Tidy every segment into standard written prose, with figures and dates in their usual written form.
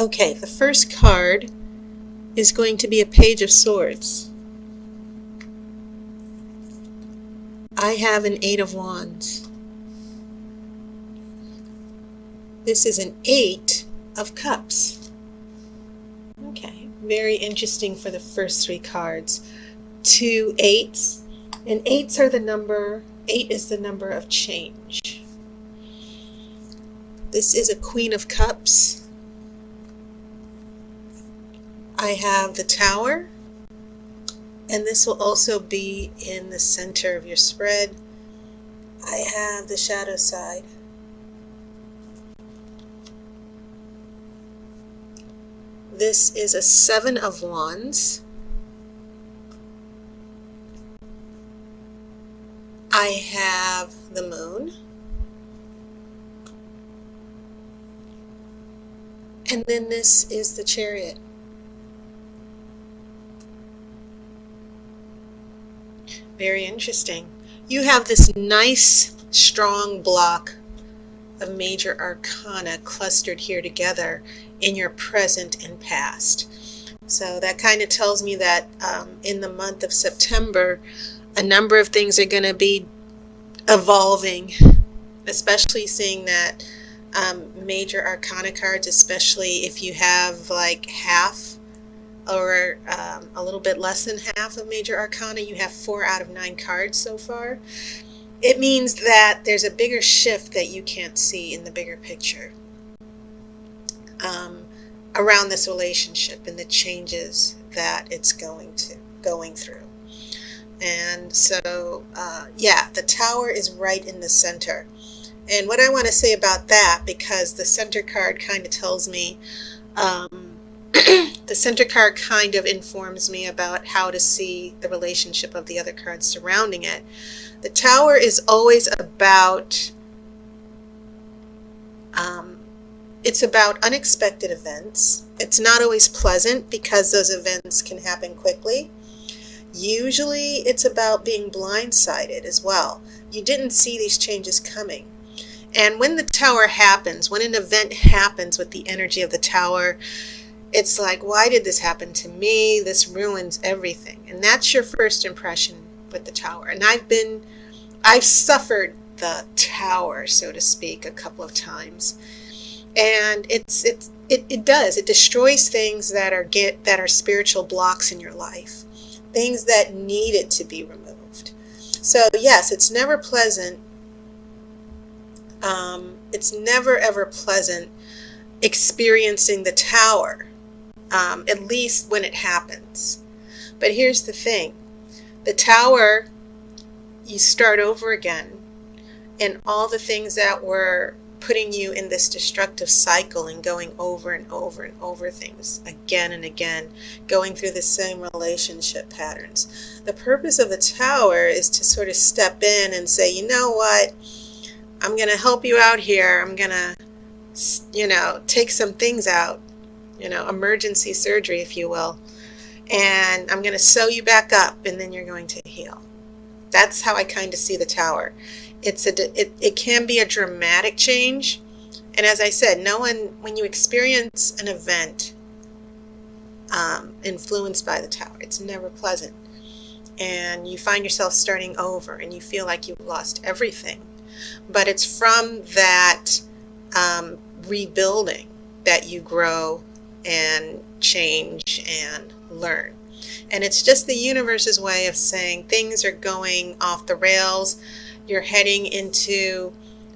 Okay, the first card is going to be a Page of Swords. I have an Eight of Wands. This is an Eight of Cups. Okay, very interesting for the first three cards. Two eights, and eights are the number, 8 is the number of change. This is a Queen of Cups. I have the Tower, and this will also be in the center of your spread. I have the shadow side. This is a Seven of Wands. I have the Moon. And then this is the Chariot. Very interesting. You have this nice, strong block of major arcana clustered here together in your present and past. So that kind of tells me that in the month of September, a number of things are going to be evolving, especially seeing that major arcana cards, especially if you have like half or a little bit less than half of major arcana. You have 4 out of 9 cards so far. It means that there's a bigger shift that you can't see in the bigger picture around this relationship and the changes that it's going through. And so, yeah, the Tower is right in the center. And what I want to say about that, because the center card kind of tells me, the center card kind of informs me about how to see the relationship of the other cards surrounding it. The Tower is always about, it's about unexpected events. It's not always pleasant because those events can happen quickly. Usually it's about being blindsided as well. You didn't see these changes coming. And when the Tower happens, when an event happens with the energy of the Tower, it's like, why did this happen to me? This ruins everything. And that's your first impression with the Tower. And I've suffered the Tower, so to speak, a couple of times. And it destroys things that are spiritual blocks in your life. Things that needed to be removed. So yes, it's never pleasant. It's never ever pleasant experiencing the Tower, at least when it happens. But here's the thing. The Tower, you start over again, and all the things that were putting you in this destructive cycle and going over and over and over things again and again, going through the same relationship patterns. The purpose of the Tower is to sort of step in and say, you know what, I'm going to help you out here. I'm going to, take some things out, emergency surgery, if you will, and I'm going to sew you back up, and then you're going to heal. That's how I kind of see the Tower. It can be a dramatic change, and as I said, when you experience an event influenced by the Tower, it's never pleasant, and you find yourself starting over, and you feel like you've lost everything. But it's from that rebuilding that you grow and change and learn. And it's just the universe's way of saying things are going off the rails. You're heading into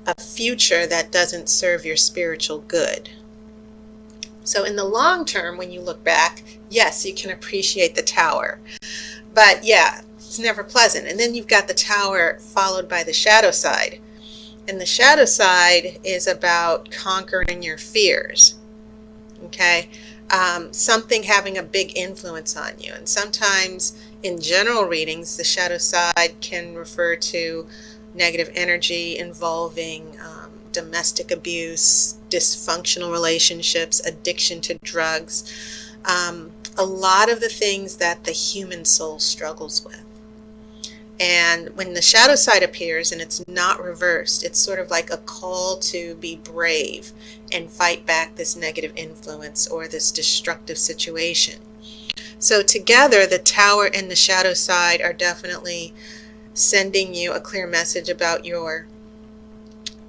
a future that doesn't serve your spiritual good. So in the long term, when you look back, yes, you can appreciate the Tower. But yeah, it's never pleasant. And then you've got the Tower followed by the shadow side. And the shadow side is about conquering your fears. Okay? Something having a big influence on you. And sometimes in general readings, the shadow side can refer to negative energy involving domestic abuse, dysfunctional relationships, addiction to drugs, a lot of the things that the human soul struggles with. And when the shadow side appears and it's not reversed, it's sort of like a call to be brave and fight back this negative influence or this destructive situation. So together, the Tower and the shadow side are definitely sending you a clear message about your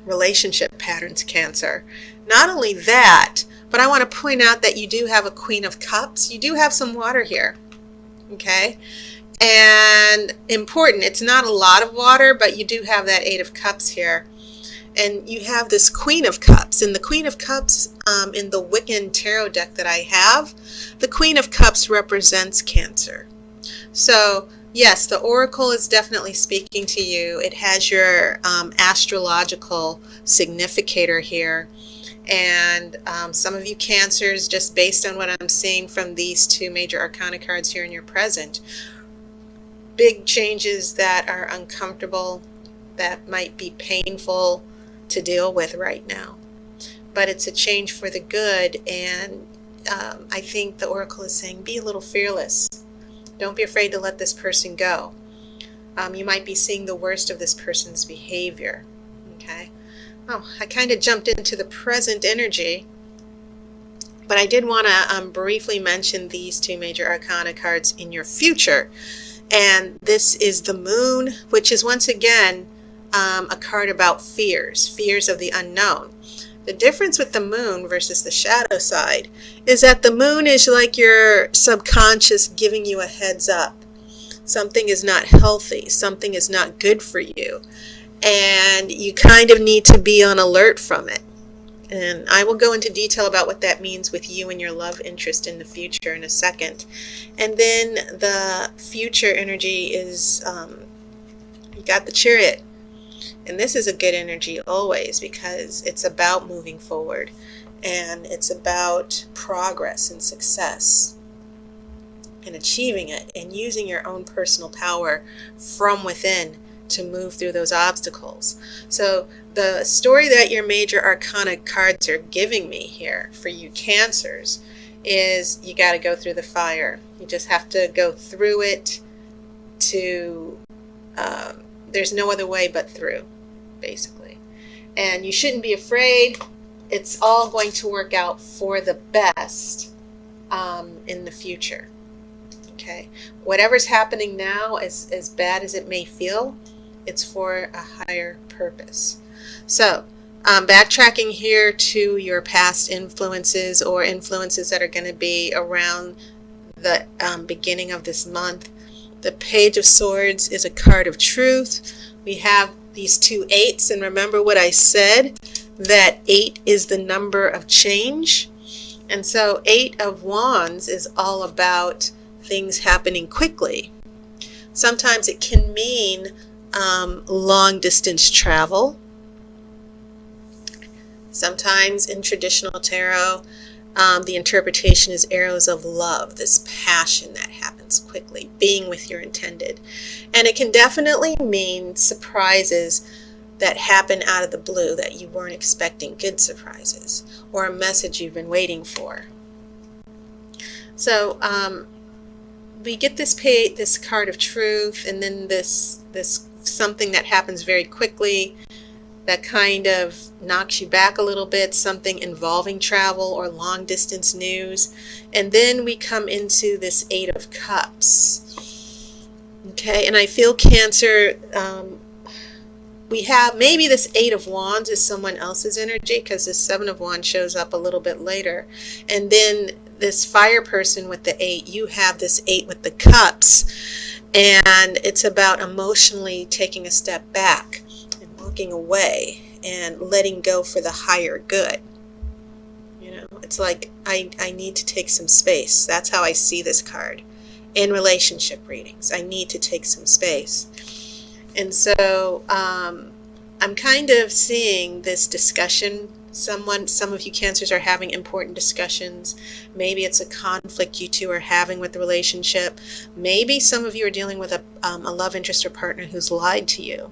relationship patterns, Cancer. Not only that, but I want to point out that you do have a Queen of Cups. You do have some water here, okay? And important, it's not a lot of water, but you do have that Eight of Cups here. And you have this Queen of Cups. And the Queen of Cups in the Wiccan tarot deck that I have, the Queen of Cups represents Cancer. So yes, the Oracle is definitely speaking to you. It has your astrological significator here. And some of you Cancers, just based on what I'm seeing from these two major arcana cards here in your present, big changes that are uncomfortable, that might be painful to deal with right now. But it's a change for the good, and I think the Oracle is saying be a little fearless. Don't be afraid to let this person go. You might be seeing the worst of this person's behavior. Okay. Oh, I kind of jumped into the present energy, but I did want to briefly mention these two major arcana cards in your future. And this is the Moon, which is once again a card about fears of the unknown. The difference with the Moon versus the shadow side is that the Moon is like your subconscious giving you a heads up. Something is not healthy, something is not good for you, and you kind of need to be on alert from it. And I will go into detail about what that means with you and your love interest in the future in a second. And then the future energy is, you got the Chariot. And this is a good energy always, because it's about moving forward. And it's about progress and success. And achieving it. And using your own personal power from within to move through those obstacles. So the story that your major arcana cards are giving me here for you Cancers is you got to go through the fire. You just have to go through it to, there's no other way but through, basically. And you shouldn't be afraid. It's all going to work out for the best in the future. Okay? Whatever's happening now, as bad as it may feel, it's for a higher purpose. So, backtracking here to your past influences or influences that are going to be around the beginning of this month. The Page of Swords is a card of truth. We have these two eights, and remember what I said, that 8 is the number of change. And so 8 of Wands is all about things happening quickly. Sometimes it can mean long distance travel. Sometimes in traditional tarot, the interpretation is arrows of love, this passion that happens quickly, being with your intended. And it can definitely mean surprises that happen out of the blue that you weren't expecting, good surprises, or a message you've been waiting for. So we get this card of truth, and then this something that happens very quickly that kind of knocks you back a little bit, something involving travel or long distance news. And then we come into this 8 of Cups. Okay, and I feel Cancer, we have maybe this 8 of Wands is someone else's energy, because this 7 of Wands shows up a little bit later. And then this fire person with the 8, you have this 8 with the Cups. And it's about emotionally taking a step back and walking away and letting go for the higher good. You know, it's like I need to take some space. That's how I see this card in relationship readings. I need to take some space. And so I'm kind of seeing this discussion. Some of you Cancers are having important discussions. Maybe it's a conflict you two are having with the relationship. Maybe some of you are dealing with a love interest or partner who's lied to you.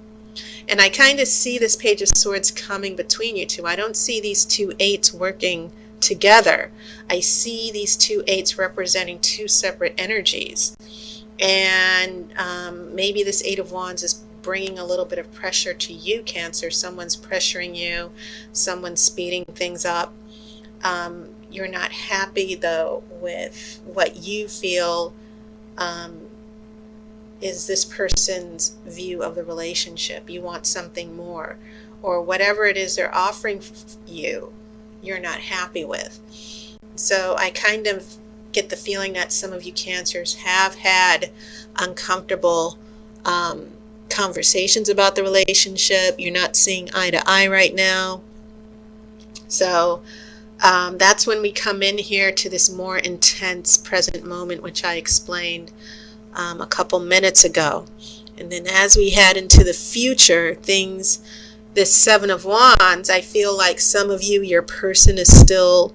And I kind of see this Page of Swords coming between you two. I don't see these two 8s working together. I see these two 8s representing two separate energies. And maybe this Eight of Wands is bringing a little bit of pressure to you, Cancer. Someone's pressuring you, someone's speeding things up. You're not happy, though, with what you feel is this person's view of the relationship. You want something more, or whatever it is they're offering you, you're not happy with. So I kind of get the feeling that some of you Cancers have had uncomfortable conversations about the relationship. You're not seeing eye to eye right now. So that's when we come in here to this more intense present moment, which I explained a couple minutes ago. And then as we head into the future, this Seven of Wands, I feel like some of you, your person is still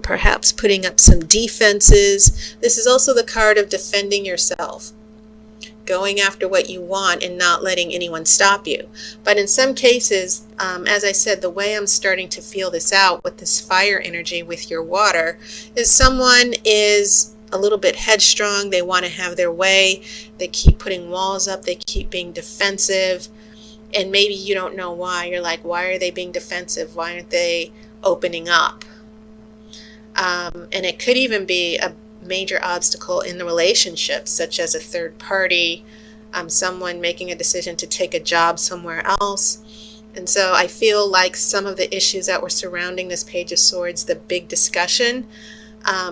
perhaps putting up some defenses. This is also the card of defending yourself, going after what you want and not letting anyone stop you. But in some cases, as I said, the way I'm starting to feel this out with this fire energy with your water is someone is a little bit headstrong. They want to have their way. They keep putting walls up. They keep being defensive. And maybe you don't know why. You're like, why are they being defensive? Why aren't they opening up? And it could even be a major obstacle in the relationship, such as a third party, someone making a decision to take a job somewhere else. And so I feel like some of the issues that were surrounding this Page of Swords, the big discussion,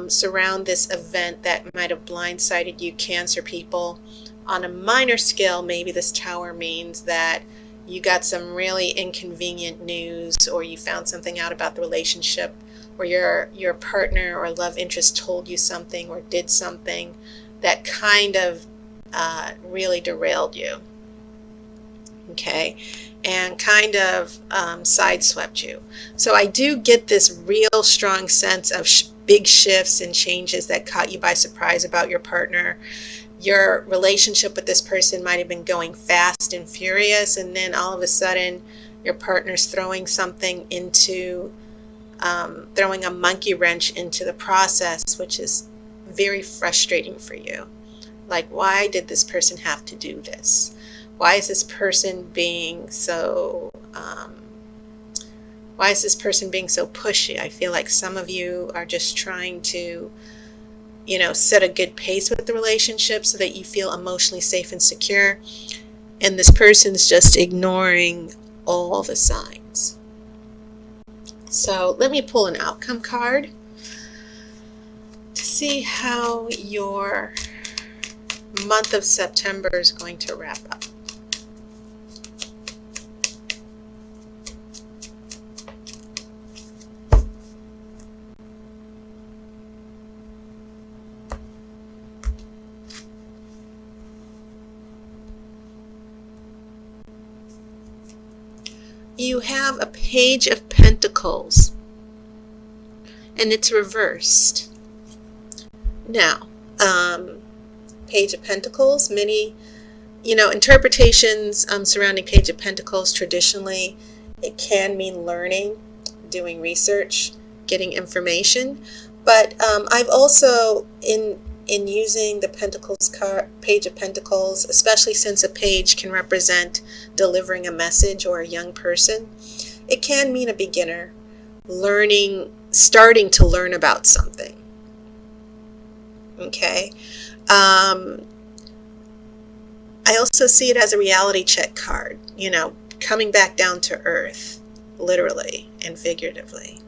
surround this event that might have blindsided you Cancer people. On a minor scale, maybe this Tower means that you got some really inconvenient news, or you found something out about the relationship, or your partner or love interest told you something or did something that kind of really derailed you, okay, and kind of sideswept you. So I do get this real strong sense of big shifts and changes that caught you by surprise about your partner. Your relationship with this person might have been going fast and furious, and then all of a sudden your partner's throwing something into throwing a monkey wrench into the process, which is very frustrating for you. Like, why did this person have to do this? Why is this person being so pushy? I feel like some of you are just trying to, set a good pace with the relationship so that you feel emotionally safe and secure. And this person's just ignoring all the signs. So let me pull an outcome card to see how your month of September is going to wrap up. You have a Page of Pentacles, and it's reversed. Now, Page of Pentacles, many, interpretations surrounding Page of Pentacles, traditionally, it can mean learning, doing research, getting information. But I've also, in using the Pentacles card, Page of Pentacles, especially since a page can represent delivering a message or a young person, it can mean a beginner starting to learn about something. Okay. I also see it as a reality check card, coming back down to earth, literally and figuratively.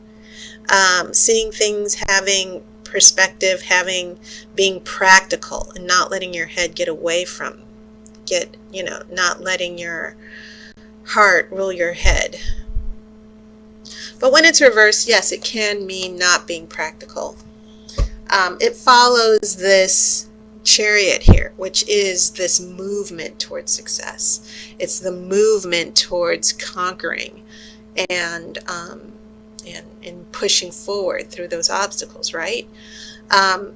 Seeing things, having perspective, being practical, and not letting your head get away from, not letting your heart rule your head. But when it's reversed, yes, it can mean not being practical. It follows this Chariot here, which is this movement towards success. It's the movement towards conquering and pushing forward through those obstacles, right?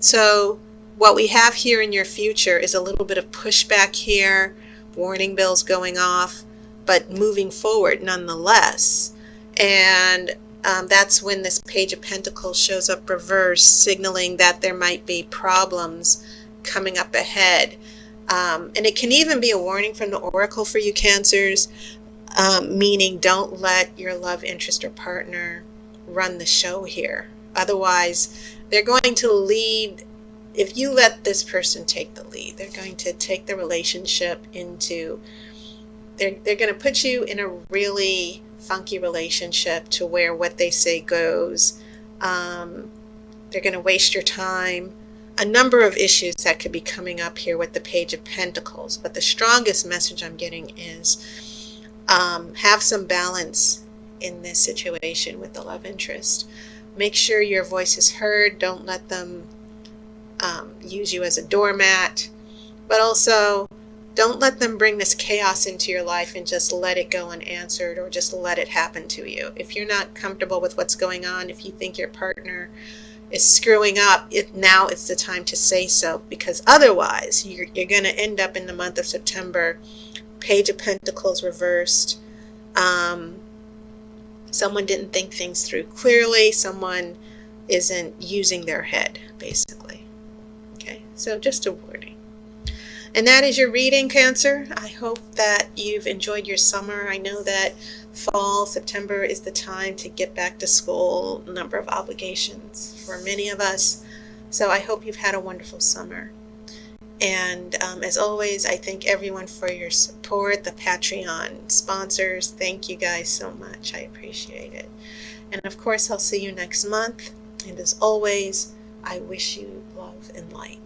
So what we have here in your future is a little bit of pushback here, warning bells going off, but moving forward nonetheless. And that's when this Page of Pentacles shows up reversed, signaling that there might be problems coming up ahead. And it can even be a warning from the oracle for you Cancers, meaning don't let your love interest or partner run the show here. Otherwise, they're going to lead. If you let this person take the lead, they're going to take the relationship into, they're going to put you in a really funky relationship to where what they say goes. They're going to waste your time. A number of issues that could be coming up here with the Page of Pentacles. But the strongest message I'm getting is have some balance in this situation with the love interest. Make sure your voice is heard. Don't let them use you as a doormat, but also don't let them bring this chaos into your life and just let it go unanswered or just let it happen to you. If you're not comfortable with what's going on, if you think your partner is screwing up, now it's the time to say so, because otherwise you're going to end up in the month of September, Page of Pentacles reversed. Someone didn't think things through clearly. Someone isn't using their head, basically. Okay, so just a warning. And that is your reading, Cancer. I hope that you've enjoyed your summer. I know that fall, September is the time to get back to school, a number of obligations for many of us. So I hope you've had a wonderful summer. And as always, I thank everyone for your support, the Patreon sponsors. Thank you guys so much. I appreciate it. And of course, I'll see you next month. And as always, I wish you love and light.